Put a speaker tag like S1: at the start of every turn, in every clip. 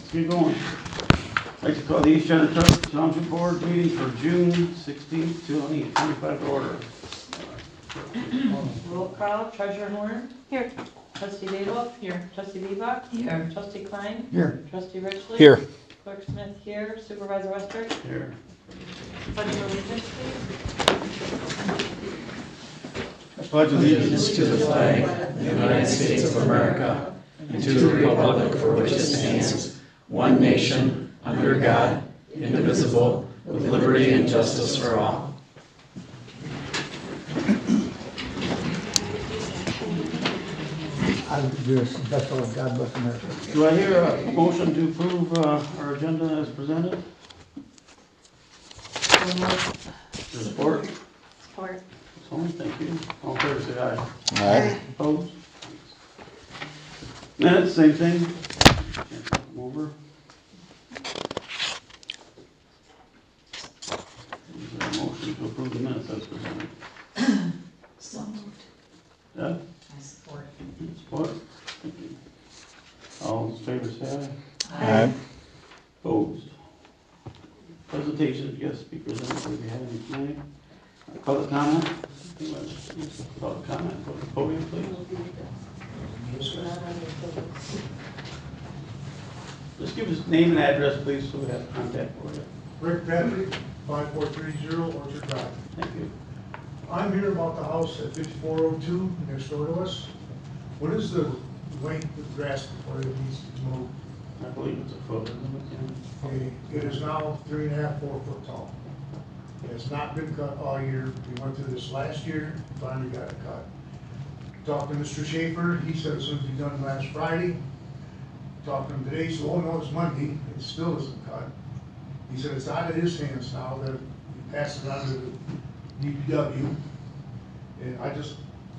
S1: Let's get going. I'd like to call the East China Township Board meeting for June 16th, 2025 to order.
S2: Roll call, Treasurer Horn.
S3: Here.
S2: Trustee Dable.
S3: Here.
S2: Trustee Bebop.
S3: Here.
S2: Trustee Klein.
S4: Here.
S2: Trustee Reichle.
S4: Here.
S2: Clerk Smith here. Supervisor Wester.
S1: Here.
S2: Pledge of allegiance, please.
S1: I pledge
S5: Allegiance to the flag of the United States of America and to the republic for which it stands, one nation, under God, indivisible, with liberty and justice for all.
S4: I would do this, that's all, God bless America.
S1: Do I hear a motion to approve our agenda as presented? Support?
S3: Support.
S1: Someone, thank you. All in favor, say aye.
S4: Aye.
S1: Opposed? Minutes, same thing. Can't flip them over. Is there a motion to approve the minutes as presented?
S3: So moved.
S1: Yeah?
S3: I support.
S1: Support? Thank you. All in favor, say aye.
S4: Aye.
S1: Opposed? Presentation, guest speakers, anybody have any tonight? Public comment? Public comment, go to the podium, please. Just give us name and address, please, so we have contact for you.
S6: Rick Patrick, 5430 Orchard Drive.
S1: Thank you.
S6: I'm here about the house at 5402 next door to us. What is the length of grass before it needs to be mowed?
S1: I believe it's a foot, isn't it?
S6: Okay, it is now 3.5, 4 foot tall. It has not been cut all year. We went through this last year, finally got it cut. Talked to Mr. Schaefer, he said it's going to be done last Friday. Talked to him today, so oh no, it's Monday, it still isn't cut. He said it's out of his hands now, that he passed it on to the DPW. And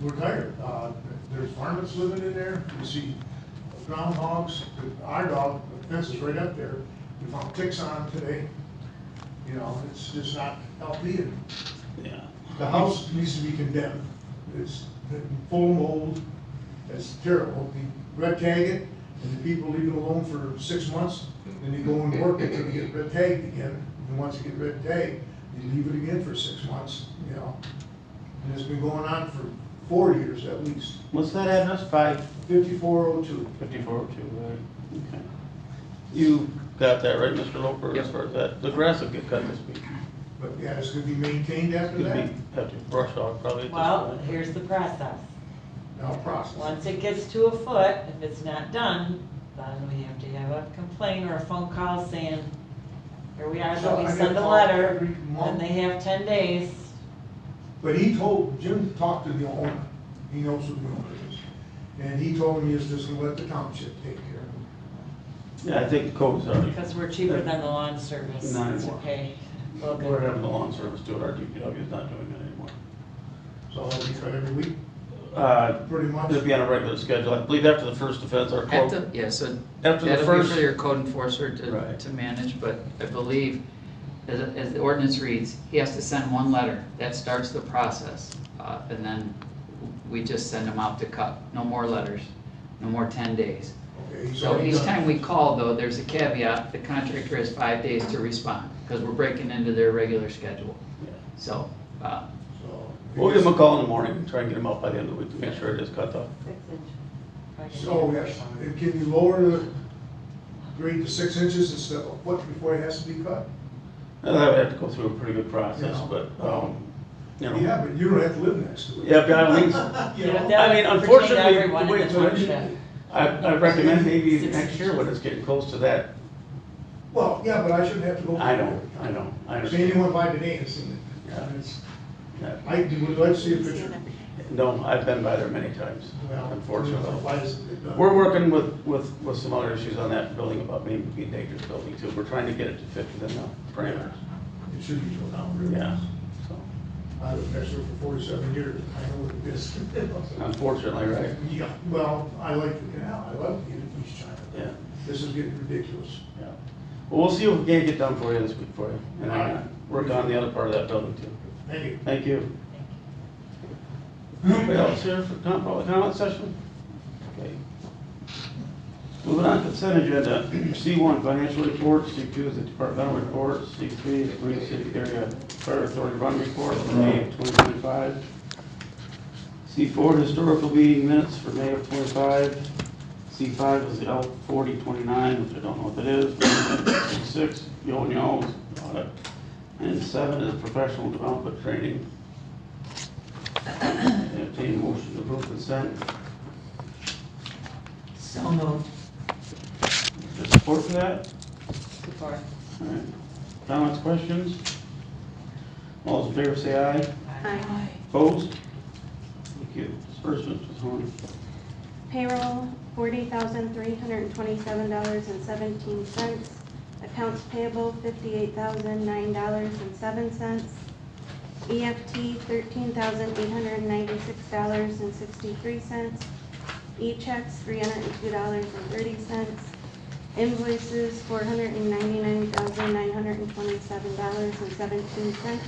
S6: we're tired. There's varmints living in there, you see groundhogs, our dog, the fence is right up there. We found ticks on them today. You know, it's just not healthy, and
S1: Yeah.
S6: the house needs to be condemned. It's full of mold, it's terrible. We red tag it, and the people leave it alone for 6 months, and they go and work it until they get red tagged again. And once you get red tagged, you leave it again for 6 months, you know. And it's been going on for 4 years at least.
S1: What's that address?
S6: 5402.
S1: 5402, right? Okay. You got that right, Mr. Loper, as far as that? The grass will get cut this week.
S6: But yeah, it's gonna be maintained after
S1: Could
S6: that?
S1: be, have to brush hog probably at this
S2: Well,
S1: point.
S2: here's the process.
S6: Now process.
S2: Once it gets to a foot, if it's not done, then we have to have a complaint or a phone call saying, here we are,
S6: So
S2: so we
S6: I get
S2: send a
S6: called
S2: letter,
S6: every
S2: and
S6: month.
S2: they have 10 days.
S6: But Jim talked to the owner, he knows who the owner is, and he told me he's just gonna let the township take care of
S1: Yeah, I think the code's already,
S2: Because we're cheaper than the lawn service
S1: Not
S2: to
S1: anymore.
S2: pay.
S1: we're having the lawn service do it, our DPW is not doing it anymore.
S6: it. So I'll be cut every week, pretty much.
S1: It'll be on a regular schedule, I believe after the first offense, our code.
S5: So
S1: After the
S5: that'll be
S1: first,
S5: for your code enforcer
S1: Right.
S5: to manage, but I believe, as the ordinance reads, he has to send one letter. That starts the process, and then we just send him out to cut. No more letters, no more 10 days.
S6: Okay, he's
S5: So
S6: already
S5: each
S6: done.
S5: time we call, though, there's a caveat, the contractor has 5 days to respond, because we're breaking into their regular schedule.
S1: Yeah.
S5: So,
S6: So,
S1: We'll give them a call in the morning and try and get them out by the end of the week to make sure it is cut off.
S2: 6 inch.
S6: So, yes, and can you lower the grade to 6 inches instead of a foot before it has to be cut?
S1: That would have to go through a pretty good process,
S6: Yeah.
S1: but, you know.
S6: Yeah, but you don't have to live next to it.
S1: Yeah, but I mean,
S6: You know?
S2: That
S1: I mean,
S2: would
S1: unfortunately,
S2: pertain to everyone
S1: the way
S2: in the township.
S1: I recommend maybe
S2: 6
S1: next year when it's getting close to that.
S6: Well, yeah, but I shouldn't have to go.
S1: I know, I
S6: So
S1: understand.
S6: anyone by today has seen it.
S1: Yeah.
S6: And it's-
S1: Yeah.
S6: would like to see a picture.
S1: No, I've been by there many times,
S6: Well,
S1: unfortunately.
S6: why isn't it done?
S1: We're working with some other issues on that building about maybe being dangerous building too. We're trying to get it to fit within the parameters.
S6: It should be built out really.
S1: Yeah, so,
S6: I was next to it for 47 years, I know what it is.
S1: unfortunately, right?
S6: Yeah, well, I like the canal, I love getting East China.
S1: Yeah,
S6: This is getting ridiculous.
S1: yeah. Well, we'll see what we can get done for you this week for you. And
S6: All
S1: then
S6: right.
S1: work on the other part of that building too.
S6: Thank you.
S1: Thank you. Anybody else here for public comment session? Okay. Moving on, consent agenda. C1, financial report. C2 is the departmental report. C3 is Green City Area Fire Authority Run report for May of 2025. C4, historical meeting minutes for May of 25. C5 is the L4029, which I don't know what that is. C6, Yo-Yo's audit. And 7 is professional development training. Entertain a motion to approve consent.
S3: So moved.
S1: Is there support for that?
S2: Support.
S1: All right. Comments, questions? All those in favor say aye.
S3: Aye.
S1: Opposed? Thank you. Disbursements, Ms. Horn.
S7: Payroll, $40,327.17. Accounts payable, $58,009.07. EFT, $13,896.63. E-checks, $302.30. Invoices, $499,927.17,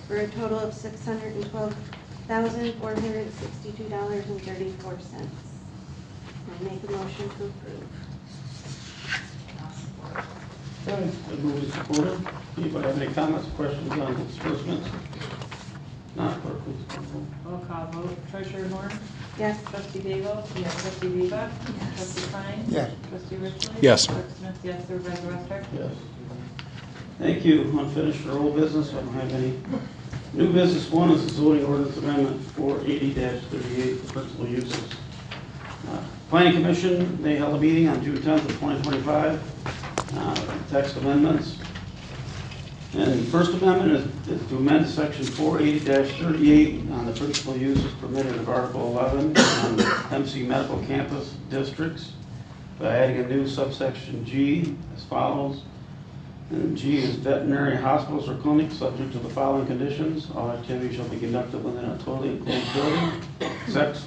S7: for a total of $612,462.34. I make a motion to approve.
S1: Okay. Been moved and supported. Anybody have any comments, questions on the disbursements? Not clerk, please call the roll.
S2: Roll call vote. Treasurer Horn.
S7: Yes.
S2: Trustee Gable. Yes. Trustee Viva.
S3: Yes.
S2: Trustee Klein.
S4: Yes.
S2: Trustee Reichle.
S8: Yes.
S2: Clerk Smith, yes. Supervisor Ruster.
S1: Yes. Thank you. Unfinished for old business, I don't have any. New business. 1 is the zoning ordinance amendment 480-38, the principal uses. Planning Commission, they held a meeting on June 10th of 2025. Text amendments. And the first amendment is to amend section 480-38 on the principal uses permitted of Article 11 on MC Medical Campus districts by adding a new subsection G as follows. And G is veterinary hospitals or clinics subject to the following conditions. All activities shall be conducted within a totally enclosed building, except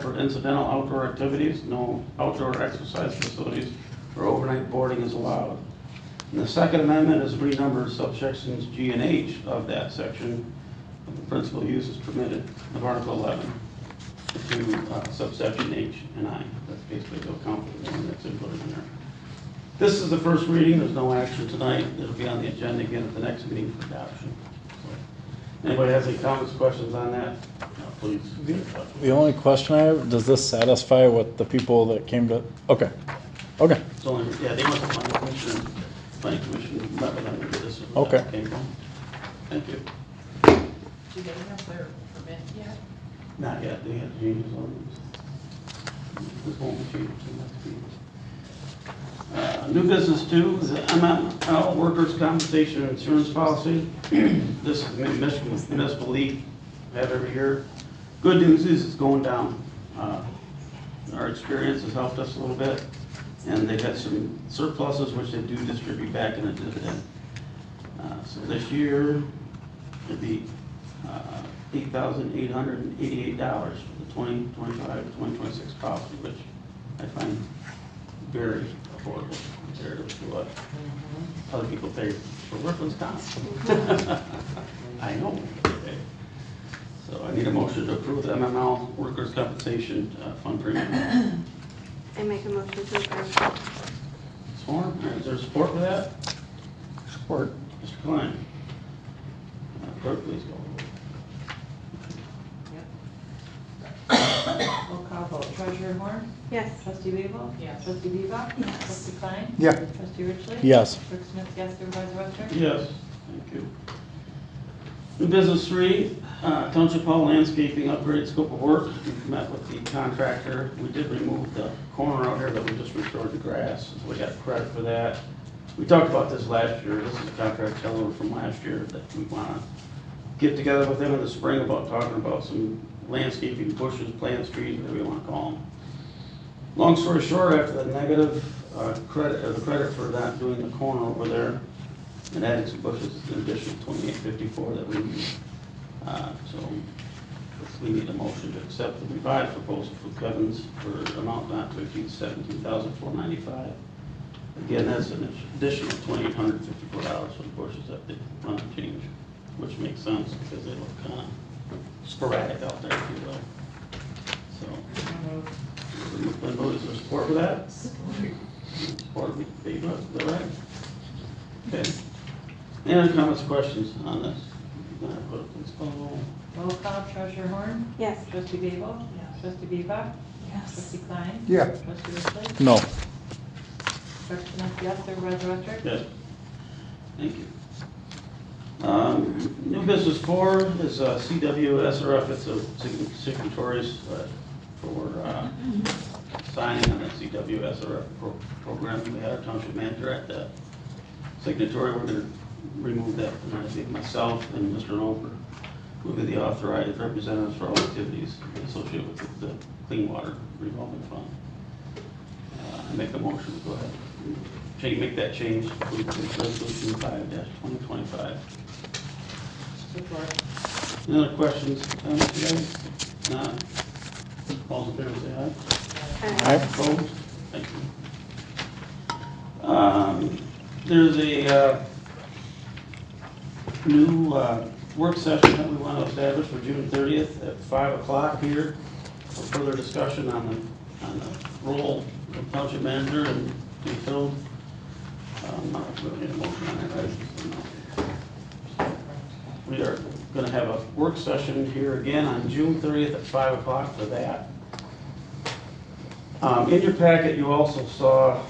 S1: for incidental outdoor activities. No outdoor exercise facilities or overnight boarding is allowed. And the second amendment is renumbered subsections G and H of that section of the principal uses permitted of Article 11 to subsection H and I. That's basically the account for the one that's included in there. This is the first reading. There's no action tonight. It'll be on the agenda again at the next meeting for adoption. So, anybody has any comments, questions on that? Please.
S8: The only question I have, does this satisfy what the people that came to, okay, okay,
S1: It's only, yeah, they went to planning commission. Planning commission met with them and this is where
S8: Okay.
S1: that came from. Thank you.
S2: Do they have their permit yet?
S1: Not yet. They had changes on this won't be changed. New business 2 is the MML workers' compensation insurance policy. This is the Michigan Municipal League have every year. Good news is it's going down. Our experience has helped us a little bit, and they've had some surpluses which they do distribute back in a dividend. So this year it'd be $8,888 for the 2025-2026 policy, which I find very affordable compared to what other people pay for workman's comp. I know. Okay. So I need a motion to approve the MML workers' compensation fund premium.
S7: I make a motion to approve.
S1: Sworn. Is there support for that?
S4: Support.
S1: Mr. Klein. Clerk, please go.
S2: Roll call vote. Treasurer Horn.
S7: Yes.
S2: Trustee Gable. Yes. Trustee Viva.
S3: Yes.
S2: Trustee Klein.
S4: Yeah.
S2: Trustee Reichle.
S8: yes,
S2: Clerk Smith, yes. Supervisor Ruster.
S1: Yes, thank you. New business 3, Township Hall landscaping upgrade scope of work. We've met with the contractor. We did remove the corner out here that we just restored the grass, so we got credit for that. We talked about this last year. This is a contract over from last year that we want to get together with them in the spring about talking about some landscaping, bushes, plants, trees, whatever you want to call them. Long story short, after the negative credit, or the credit for not doing the corner over there and adding some bushes, an additional $28.54 that we need. So we need a motion to accept the revised proposal from Kevin's for an amount not to exceed $17,495. Again, that's an additional $2,854 for the bushes that they want to change, which makes sense because they look kind of sporadic out there, if you will. So, Been voted for support for that? Support, Dave, is that right? Okay. Any other comments or questions on this? Please call the roll.
S2: Roll call, Treasurer Horn?
S7: Yes.
S2: Trustee Babel? Trustee Bebop?
S3: Yes.
S2: Trustee Klein?
S4: Yeah.
S2: Trustee Reichle?
S8: No.
S2: Trustee Smith, yes. Supervisor Rodrick?
S1: Yes. Thank you. New business 4 is CW SRF. It's a signatories for signing on the CW SRF program. We had our township manager at that signatory. We're going to remove that. And I think myself and Mr. Roper will be the authorized representatives for all activities associated with the Clean Water Revolving Fund. I make a motion to go ahead and make that change to resolution 5-2025.
S2: Support.
S1: Any other questions, comments, guys? None. All in favor, say aye.
S8: Aye.
S1: Opposed? Thank you. There's a new work session that we want to establish for June 30th at 5 o'clock here for further discussion on the role of township manager and to be filled. Not really a motion on that, right? We are going to have a work session here again on June 30th at 5 o'clock for that. In your packet, you also saw,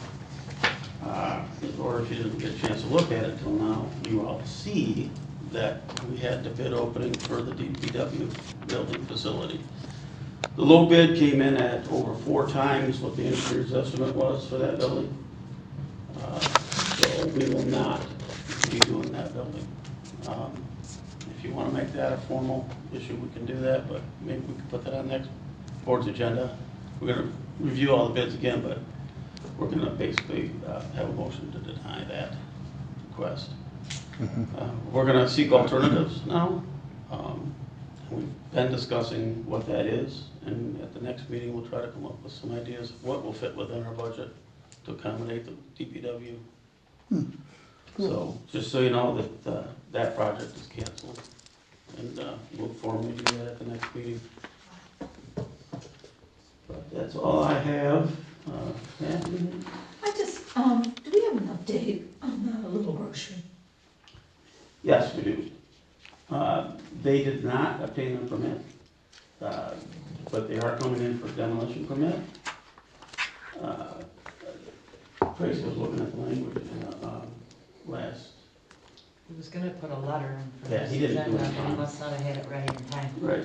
S1: or if you didn't get a chance to look at it till now, you all see that we had the bid opening for the DPW building facility. The low bid came in at over 4 times what the engineer's estimate was for that building. So we will not be doing that building. If you want to make that a formal issue, we can do that, but maybe we can put that on next board's agenda. We're going to review all the bids again, but we're going to basically have a motion to deny that request. We're going to seek alternatives now. We've been discussing what that is, and at the next meeting, we'll try to come up with some ideas of what will fit within our budget to accommodate the DPW. So, just so you know that that project is canceled, and we'll formally do that at the next meeting. But that's all I have. Anything?
S3: I just, do we have an update on the little grocery?
S1: Yes, we do. They did not obtain a permit, but they are coming in for demolition permit. Tracy was looking at the language in last.
S2: He was gonna put a letter in for
S1: Yeah,
S2: this
S1: he didn't do
S2: agenda,
S1: it.
S2: but he must not have had it ready in time.
S1: Right.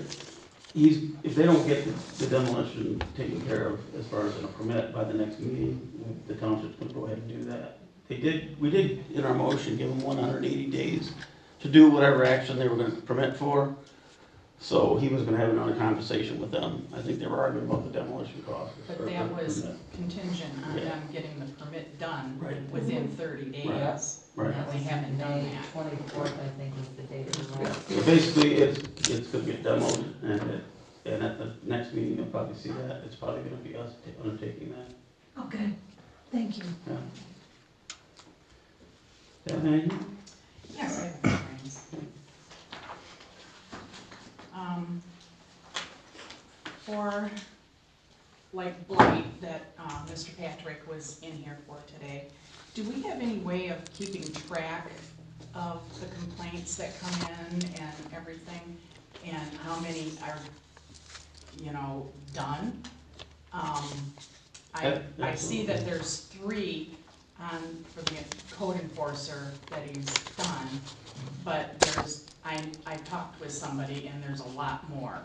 S1: If they don't get the demolition taken care of as far as in a permit by the next meeting, the township's gonna go ahead and do that. We did in our motion give them 180 days to do whatever action they were gonna permit for. So he was gonna have another conversation with them. I think they were arguing about the demolition cost.
S9: But that was contingent on them getting the permit done
S1: Right.
S9: within 30 days.
S1: Right.
S2: That
S9: They
S2: was
S9: haven't done
S2: May
S9: that.
S2: 24th, I think, was the date of the
S1: Yeah.
S2: last.
S1: So basically, it's gonna get demoed, and at the next meeting, you'll probably see that. It's probably gonna be us undertaking that.
S3: Okay, thank you.
S1: Yeah. Have anything?
S9: Yes, I have a few things. For like blight that Mr. Patrick was in here for today, do we have any way of keeping track of the complaints that come in and everything? And how many are, done? I see that there's 3 for the code enforcer that he's done, but I talked with somebody and there's a lot more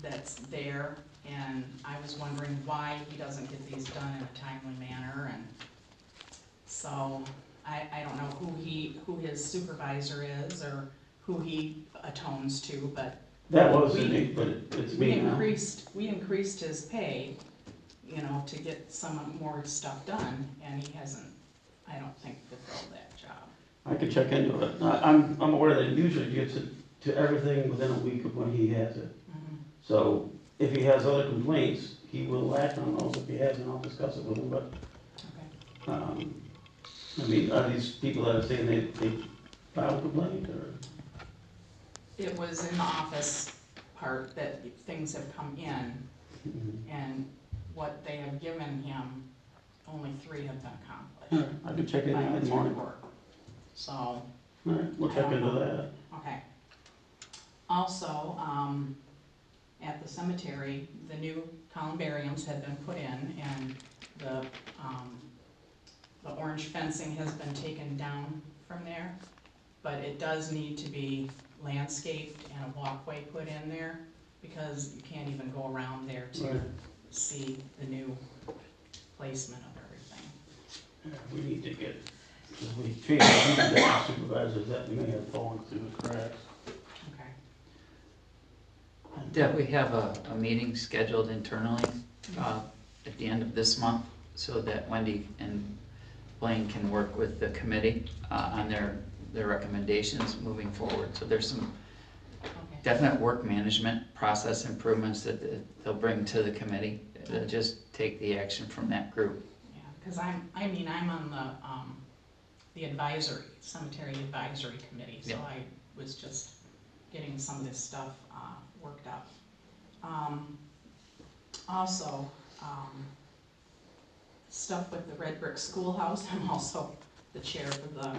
S9: that's there, and I was wondering why he doesn't get these done in a timely manner, and so I don't know who his supervisor is or who he atones to, but
S1: That was Cindy, but it's
S9: we
S1: me now.
S9: increased his pay, to get some more stuff done, and he hasn't, I don't think, fulfilled that job.
S1: I could check into it. I'm aware that he usually gets it to everything within a week of when he has it. So if he has other complaints, he will act on those if he has, and I'll discuss it with him, but,
S9: Okay.
S1: are these people that are saying they filed a complaint, or?
S9: It was in the office part that things have come in, and what they have given him, only 3 have been accomplished.
S1: All right, I can check it
S9: by
S1: out in
S9: his
S1: the morning.
S9: report. So,
S1: All right, we'll check into that.
S9: okay. Also, at the cemetery, the new columbariums had been put in, and the orange fencing has been taken down from there, but it does need to be landscaped and a walkway put in there, because you can't even go around there to
S1: Right.
S9: see the new placement of everything.
S1: Yeah, we need to get, because we changed the supervisors that may have fallen through the cracks.
S9: Okay.
S5: Deb, we have a meeting scheduled internally at the end of this month so that Wendy and Blaine can work with the committee on their recommendations moving forward. So there's some
S9: Okay.
S5: definite work management process improvements that they'll bring to the committee. They'll just take the action from that group.
S9: Yeah, because I'm on the advisory, cemetery advisory committee, so
S5: Yeah.
S9: I was just getting some of this stuff worked up. Also, stuff with the red brick schoolhouse, I'm also the chair for the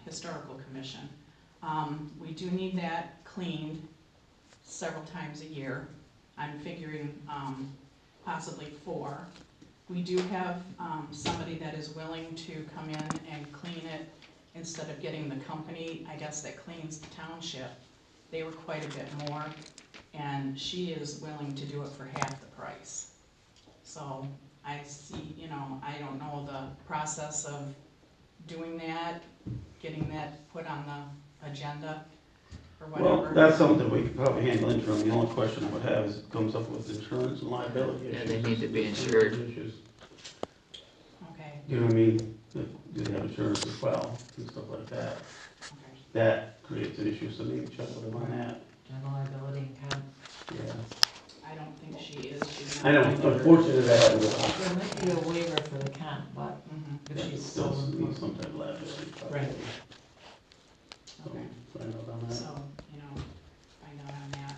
S9: historical commission. We do need that cleaned several times a year. I'm figuring possibly 4. We do have somebody that is willing to come in and clean it instead of getting the company, I guess, that cleans the township. They were quite a bit more, and she is willing to do it for half the price. So I see, I don't know the process of doing that, getting that put on the agenda or
S1: Well,
S9: whatever.
S1: that's something we could probably handle internally. The only question I would have is it comes up with insurance and liability issues.
S5: Yeah, they need to be insured.
S1: Issues.
S9: Okay,
S1: You know what I mean? Do they have insurance as well and stuff like that?
S9: okay.
S1: That creates an issue, so maybe check with them on that.
S2: General liability and comp.
S1: Yeah.
S9: I don't think she is. She's
S1: I know,
S9: not.
S1: unfortunately, that happened with us.
S2: There might be a waiver for the comp, but
S9: Mhm.
S2: if she's
S1: Still
S2: still.
S1: needs some type of liability. probably.
S2: Right.
S1: So,
S9: Okay.
S1: find out on that.
S9: So, find out on that.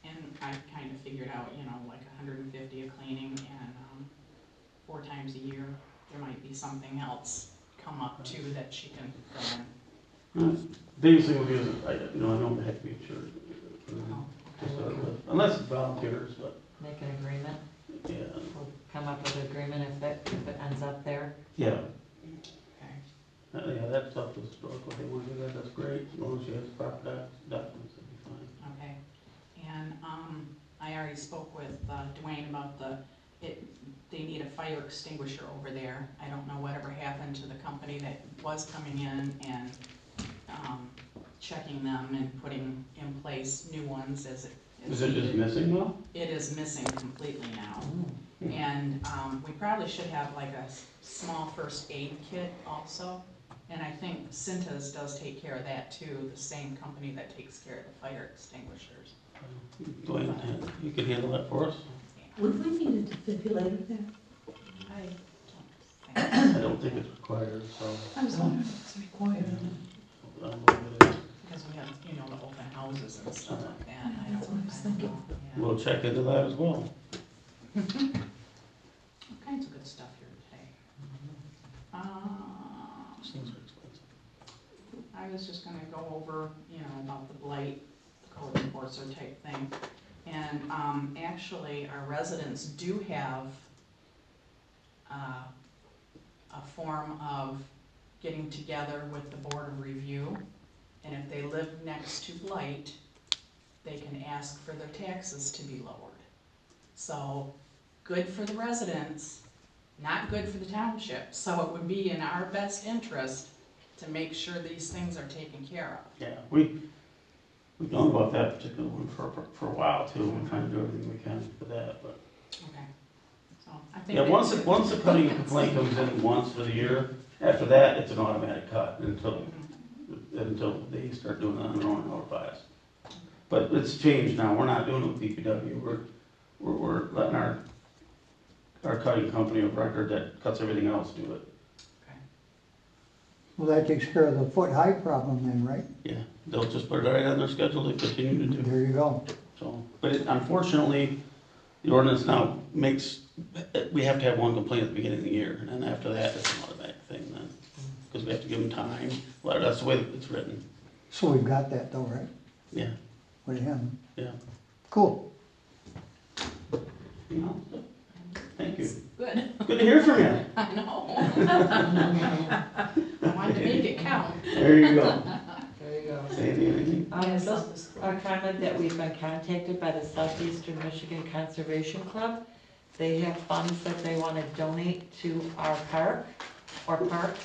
S9: And I kind of figured out, like 150 a cleaning, and 4 times a year, there might be something else come up too that she can fill in.
S1: Biggest thing would be is, I don't have to be insured.
S9: Oh,
S1: To
S9: okay.
S1: start with. Unless it's volunteers, but,
S2: Make an agreement,
S1: yeah,
S2: we'll come up with an agreement if it ends up there.
S1: yeah.
S9: Okay.
S1: Yeah, that stuff is, what they want to do, that's great, as long as she has proper documents, that'd be fine.
S9: Okay, and, I already spoke with Dwayne about they need a fire extinguisher over there. I don't know whatever happened to the company that was coming in and, checking them and putting in place new ones as it
S1: Is it just missing though?
S9: It is missing completely now.
S1: Hmm.
S9: And, we probably should have like a small first aid kit also. And I think Cintas does take care of that too, the same company that takes care of the fire extinguishers.
S1: Dwayne, you can handle that for us?
S3: Would we need a defibrillator there?
S9: I don't think,
S1: I don't think it's required, so.
S3: I was wondering if it's required.
S1: I don't know what it is.
S9: because we have, the open houses and stuff like that. I
S3: That's what I was
S9: don't
S3: thinking.
S9: know. Yeah.
S1: We'll check into that as well.
S9: All kinds of good stuff here today.
S1: Things are expensive.
S9: I was just gonna go over, about the blight, the code enforcer type thing. And, actually, our residents do have, a form of getting together with the Board of Review. And if they live next to blight, they can ask for their taxes to be lowered. So, good for the residents, not good for the township. So it would be in our best interest to make sure these things are taken care of.
S1: Yeah, we've known about that particular one for a while too, we're trying to do everything we can for that, but.
S9: Okay. So, I think.
S1: Yeah,
S9: that-
S1: once the cutting complaint comes in once for the year, after that, it's an automatic cut until they start doing it on their own and notify us. But it's changed now, we're not doing it with DPW, we're letting our cutting company of record that cuts everything else do it.
S4: Well, that takes care of the foot high problem then, right?
S1: Yeah, they'll just put it right on their schedule to continue to do.
S4: There you go.
S1: So, but unfortunately, the ordinance now makes, we have to have one complaint at the beginning of the year, and after that, it's an automatic thing then. Because we have to give them time, well, that's the way it's written,
S4: So we've got that though, right?
S1: yeah,
S4: With him.
S1: yeah.
S4: Cool.
S1: You know, thank you.
S9: Good.
S1: Good to hear from you.
S9: I know. I wanted to make it count.
S1: There you go.
S2: There you go.
S1: Sandy, anything?
S2: Just a comment that we've been contacted by the Southeastern Michigan Conservation Club. They have funds that they want to donate to our park or parks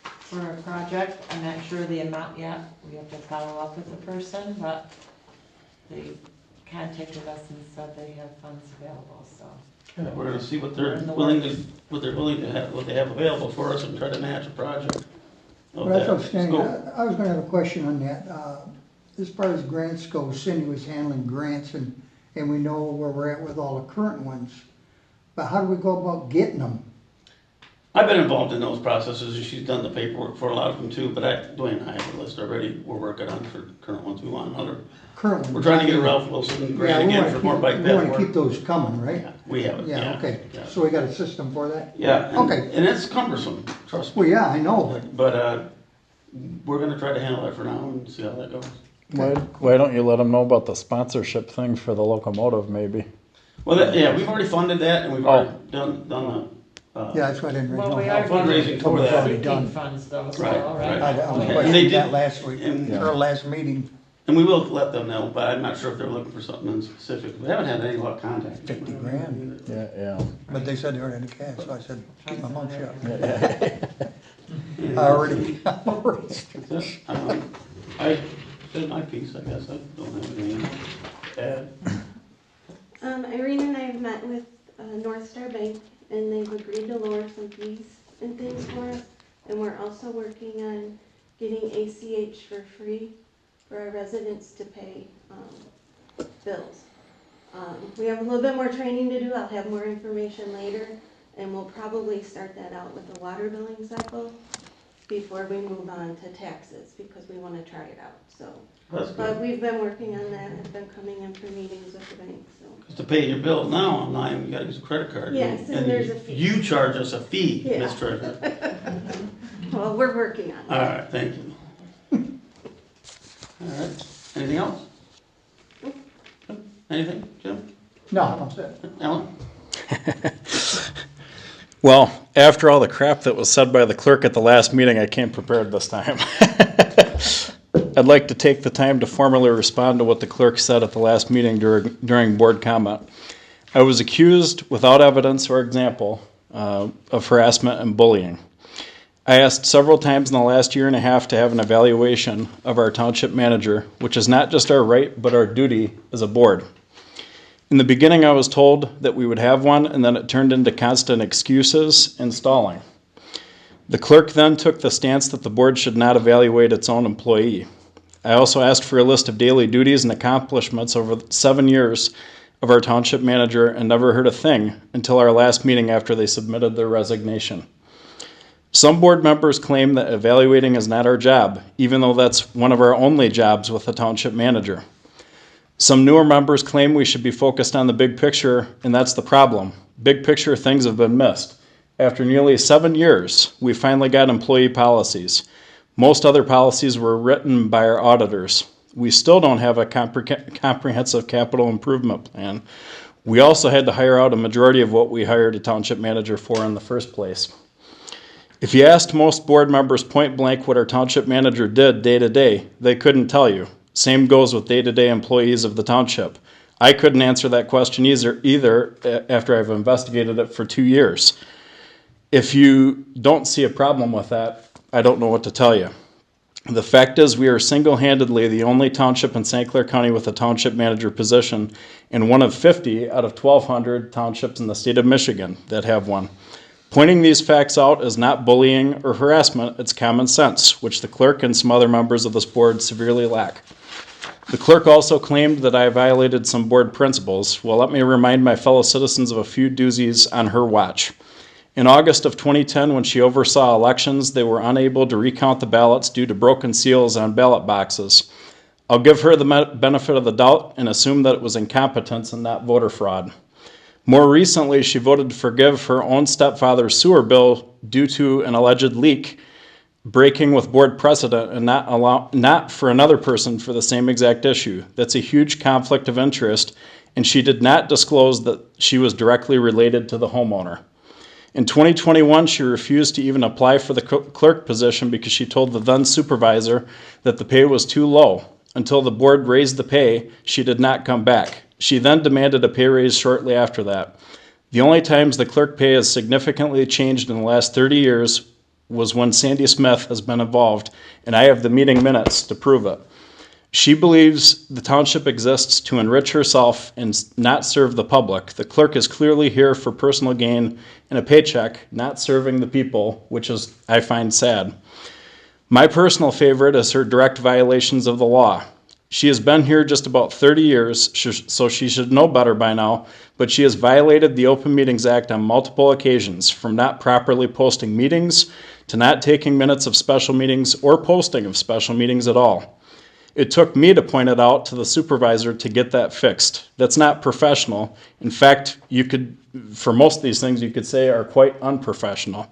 S2: for a project. I'm not sure the amount yet. We have to follow up with the person, but they contacted us and said they have funds available, so.
S1: Yeah, we're gonna see what they're willing to have, what they have available for us and try to match a project. of
S4: Well, that's
S1: that
S4: outstanding.
S1: scope.
S4: I was gonna have a question on that. As far as grants go, Cindy was handling grants and we know where we're at with all the current ones. But how do we go about getting them?
S1: I've been involved in those processes, and she's done the paperwork for a lot of them too, but Dwayne and I have a list already we're working on for current ones. We want another,
S4: Current ones?
S1: we're trying to get a Ralph Wilson
S4: Yeah,
S1: grant
S4: we
S1: again
S4: wanna
S1: for more bike
S4: keep,
S1: path
S4: we wanna
S1: work.
S4: keep those coming, right?
S1: Yeah, we have it,
S4: Yeah, okay.
S1: yeah.
S4: So we got a system for that?
S1: Yeah, and-
S4: Okay.
S1: and it's cumbersome, trust me.
S4: Well, yeah, I know,
S1: But, we're gonna try to handle that for now and see how that goes.
S8: Why don't you let them know about the sponsorship thing for the locomotive, maybe?
S1: Well, yeah, we've already funded that, and we've already done the,
S4: yeah, that's why I didn't really
S2: Well,
S4: know.
S2: we
S4: how-
S2: are
S1: fundraising for
S4: It's
S1: that.
S4: already done.
S2: seeking funds though, so,
S1: Right,
S2: right?
S4: I
S1: right.
S4: was
S1: And they
S4: questioning
S1: did-
S4: that last week,
S1: and-
S4: or last meeting,
S1: And we will let them know, but I'm not sure if they're looking for something in specific. We haven't had any luck contacting.
S4: 50 grand.
S8: Yeah.
S4: But they said they already had the cash, so I said, keep my mouth shut.
S1: And
S4: I already.
S1: that's it. I said my piece, I guess. I don't have anything to add.
S7: Irene and I have met with North Star Bank, and they've agreed to lower some fees and things for us. And we're also working on getting ACH for free for our residents to pay bills. We have a little bit more training to do. I'll have more information later, and we'll probably start that out with the water billing cycle before we move on to taxes, because we want to try it out, so.
S1: That's
S7: But
S1: good.
S7: we've been working on that, I've been coming in for meetings with the bank, so.
S1: 'Cause to pay your bill now online, you gotta use a credit card.
S7: Yes, and there's a fee.
S1: You charge us a fee,
S7: Yeah.
S1: Ms. Treasurer.
S7: Well, we're working on
S1: All
S7: it.
S1: right, thank you. All right, anything else? Anything, Jim?
S4: No, that's it.
S1: Ellen?
S8: Well, after all the crap that was said by the clerk at the last meeting, I came prepared this time. I'd like to take the time to formally respond to what the clerk said at the last meeting during board comment. I was accused without evidence or example of harassment and bullying. I asked several times in the last year and a half to have an evaluation of our township manager, which is not just our right, but our duty as a board. In the beginning, I was told that we would have one, and then it turned into constant excuses and stalling. The clerk then took the stance that the board should not evaluate its own employee. I also asked for a list of daily duties and accomplishments over 7 years of our township manager and never heard a thing until our last meeting after they submitted their resignation. Some board members claim that evaluating is not our job, even though that's one of our only jobs with the township manager. Some newer members claim we should be focused on the big picture, and that's the problem. Big picture things have been missed. After nearly 7 years, we finally got employee policies. Most other policies were written by our auditors. We still don't have a comprehensive capital improvement plan. We also had to hire out a majority of what we hired a township manager for in the first place. If you asked most board members point blank what our township manager did day to day, they couldn't tell you. Same goes with day-to-day employees of the township. I couldn't answer that question either after I've investigated it for 2 years. If you don't see a problem with that, I don't know what to tell you. The fact is we are single-handedly the only township in St. Clair County with a township manager position, and one of 50 out of 1,200 townships in the state of Michigan that have one. Pointing these facts out is not bullying or harassment, it's common sense, which the clerk and some other members of this board severely lack. The clerk also claimed that I violated some board principles. Well, let me remind my fellow citizens of a few doozies on her watch. In August of 2010, when she oversaw elections, they were unable to recount the ballots due to broken seals on ballot boxes. I'll give her the benefit of the doubt and assume that it was incompetence and not voter fraud. More recently, she voted to forgive her own stepfather's sewer bill due to an alleged leak, breaking with board precedent and not for another person for the same exact issue. That's a huge conflict of interest, and she did not disclose that she was directly related to the homeowner. In 2021, she refused to even apply for the clerk position because she told the then supervisor that the pay was too low. Until the board raised the pay, she did not come back. She then demanded a pay raise shortly after that. The only times the clerk pay has significantly changed in the last 30 years was when Sandy Smith has been involved, and I have the meeting minutes to prove it. She believes the township exists to enrich herself and not serve the public. The clerk is clearly here for personal gain and a paycheck, not serving the people, which is, I find, sad. My personal favorite is her direct violations of the law. She has been here just about 30 years, so she should know better by now, but she has violated the Open Meetings Act on multiple occasions, from not properly posting meetings to not taking minutes of special meetings or posting of special meetings at all. It took me to point it out to the supervisor to get that fixed. That's not professional. In fact, for most of these things, you could say are quite unprofessional.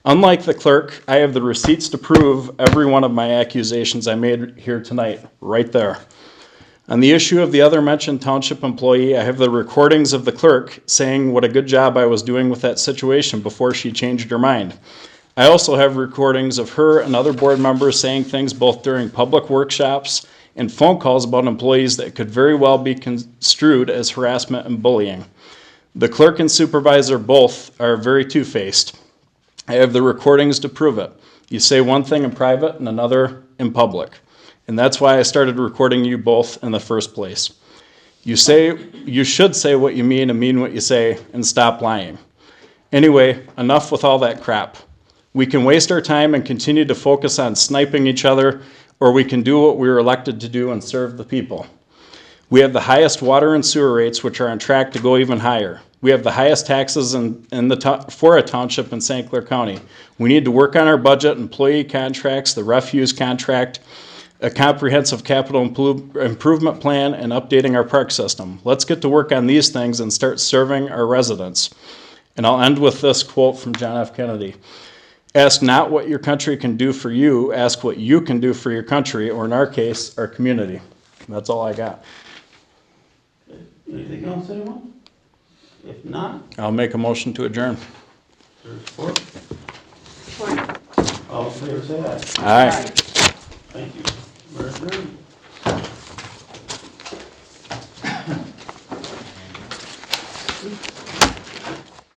S8: Unlike the clerk, I have the receipts to prove every one of my accusations I made here tonight, right there. On the issue of the other mentioned township employee, I have the recordings of the clerk saying what a good job I was doing with that situation before she changed her mind. I also have recordings of her and other board members saying things both during public workshops and phone calls about employees that could very well be construed as harassment and bullying. The clerk and supervisor both are very two-faced. I have the recordings to prove it. You say one thing in private and another in public. And that's why I started recording you both in the first place. You should say what you mean and mean what you say and stop lying. Anyway, enough with all that crap. We can waste our time and continue to focus on sniping each other, or we can do what we were elected to do and serve the people. We have the highest water and sewer rates, which are on track to go even higher. We have the highest taxes for a township in St. Clair County. We need to work on our budget, employee contracts, the refuse contract, a comprehensive capital improvement plan, and updating our park system. Let's get to work on these things and start serving our residents. And I'll end with this quote from John F. Kennedy. Ask not what your country can do for you, ask what you can do for your country, or in our case, our community. That's all I got.
S1: Anything else, anyone? If not,
S8: I'll make a motion to adjourn.
S1: there's support.
S7: Support.
S1: All in favor, say aye.
S8: Aye.
S1: Thank you. We're adjourned.